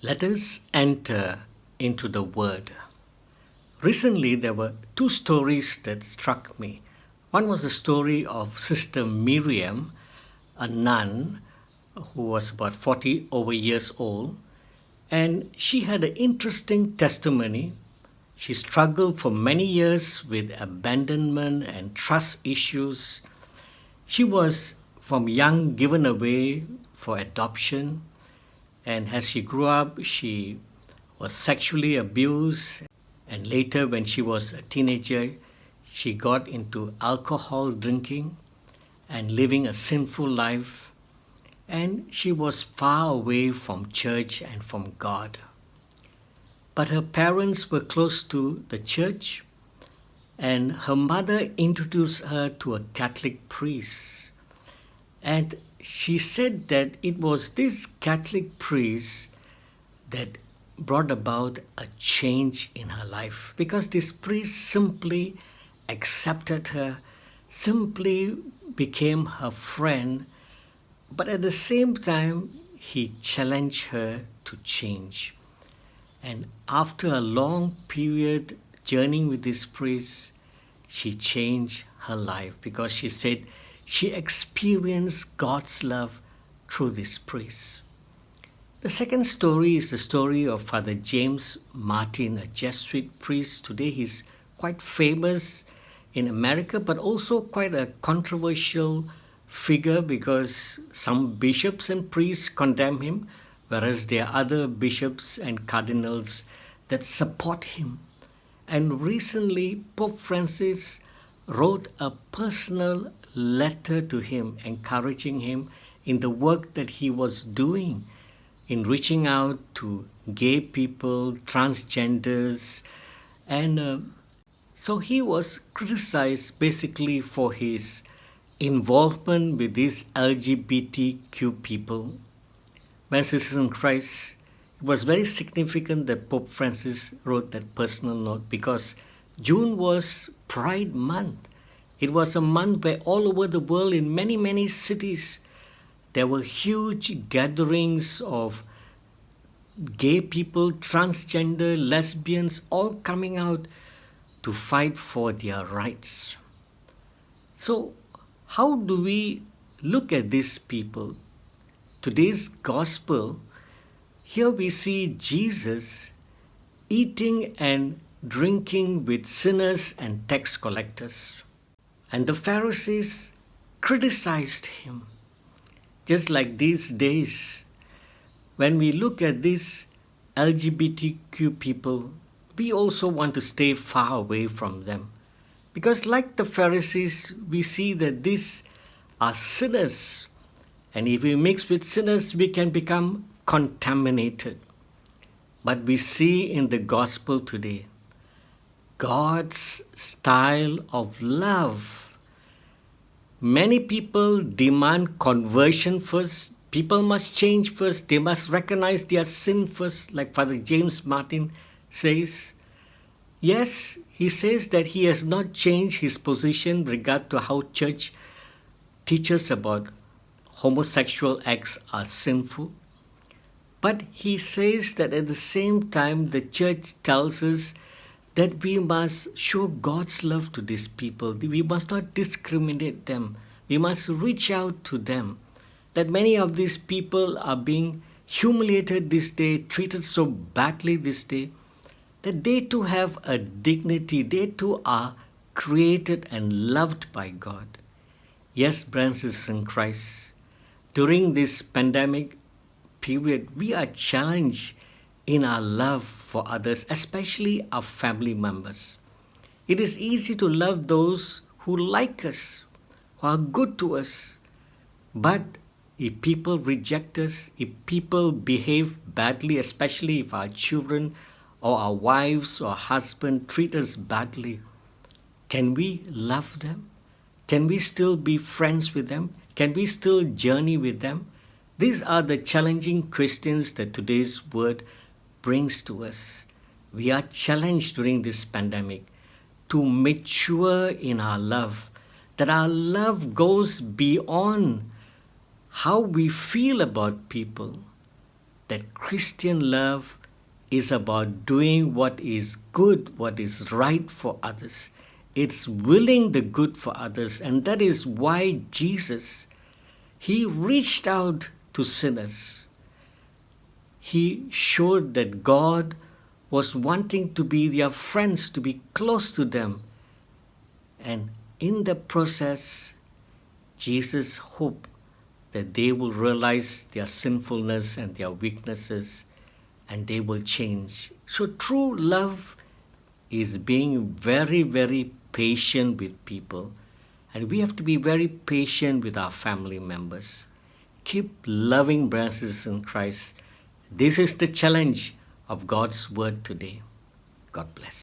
Let us enter into the Word. Recently, there were two stories that struck me. One was the story of Sister Miriam, a nun who was about 40 over years old, and she had an interesting testimony. She struggled for many years with abandonment and trust issues. She was from young given away for adoption, and as she grew up, she was sexually abused. And later, when she was a teenager, she got into alcohol drinking and living a sinful life. And she was far away from church and from God. But her parents were close to the church, and her mother introduced her to a Catholic priest. And she said that it was this Catholic priest that brought about a change in her life, because this priest simply accepted her, simply became her friend, but at the same time, he challenged her to change. And after a long period journeying with this priest, she changed her life because she said she experienced God's love through this priest. The second story is the story of Father James Martin, a Jesuit priest. Today he's quite famous in America, but also quite a controversial figure because some bishops and priests condemn him, whereas there are other bishops and cardinals that support him. And recently, Pope Francis wrote a personal letter to him, encouraging him in the work that he was doing in reaching out to gay people, transgenders, and so he was criticized basically for his involvement with these LGBTQ people. My sisters in Christ, it was very significant that Pope Francis wrote that personal note because June was Pride Month. It was a month where all over the world, in many, many cities, there were huge gatherings of gay people, transgender, lesbians, all coming out to fight for their rights. So, how do we look at these people? Today's gospel, here we see Jesus eating and drinking with sinners and tax collectors. And the Pharisees criticized him. Just like these days, when we look at these LGBTQ people, we also want to stay far away from them. Because like the Pharisees, we see that these are sinners. And if we mix with sinners, we can become contaminated. But we see in the gospel today, God's style of love. Many people demand conversion first. People must change first. They must recognize their sin first, like Father James Martin says. Yes, he says that he has not changed his position regard to how church teaches about homosexual acts are sinful. But he says that at the same time, the church tells us that we must show God's love to these people. We must not discriminate them. We must reach out to them. That many of these people are being humiliated this day, treated so badly this day, that they too have a dignity. They too are created and loved by God. Yes, brothers and sisters in Christ, during this pandemic period, we are challenged in our love for others, especially our family members. It is easy to love those who like us, who are good to us. But if people reject us, if people behave badly, especially if our children or our wives or husband treat us badly, can we love them? Can we still be friends with them? Can we still journey with them? These are the challenging questions that today's word brings to us. We are challenged during this pandemic to mature in our love, that our love goes beyond how we feel about people, that Christian love is about doing what is good, what is right for others. It's willing the good for others, and that is why Jesus, he reached out to sinners. He showed that God was wanting to be their friends, to be close to them. And in the process, Jesus hoped that they will realize their sinfulness and their weaknesses, and they will change. So true love is being very, very patient with people. And we have to be very patient with our family members. Keep loving brothers in Christ. This is the challenge of God's word today. God bless.